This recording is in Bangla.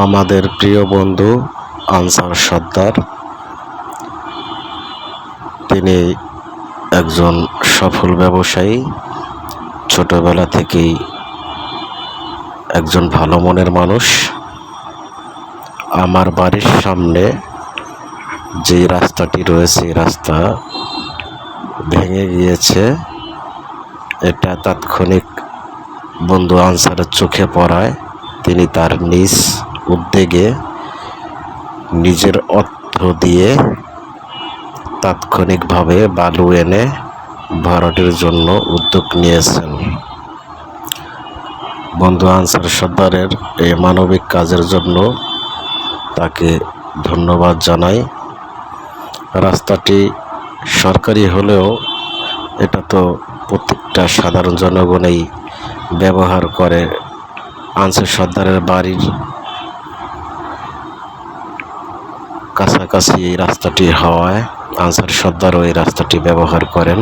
আমাদের প্রিয় বন্ধু আনসার সর্দার, তিনি একজন সফল ব্যবসায়ী। ছোটবেলা থেকেই একজন ভালো মনের মানুষ। আমার বাড়ির সামনে যে রাস্তাটি রয়েছে, রাস্তা ভেঙে গিয়েছে। এটা তাৎক্ষণিক বন্ধু আনসারের চোখে পড়ায় তিনি তার নিজ উদ্যোগে নিজের অর্থ দিয়ে তাৎক্ষণিকভাবে বালু এনে ভরাটের জন্য উদ্যোগ নিয়েছেন। বন্ধু আনসার সর্দারের এই মানবিক কাজের জন্য তাকে ধন্যবাদ জানাই। রাস্তাটি সরকারি হলেও এটা তো প্রত্যেকটা সাধারণ জনগণই ব্যবহার করে। আনসার সর্দারের বাড়ির কাছাকাছি এই রাস্তাটি হওয়ায় আনসার সর্দারও এই রাস্তাটি ব্যবহার করেন।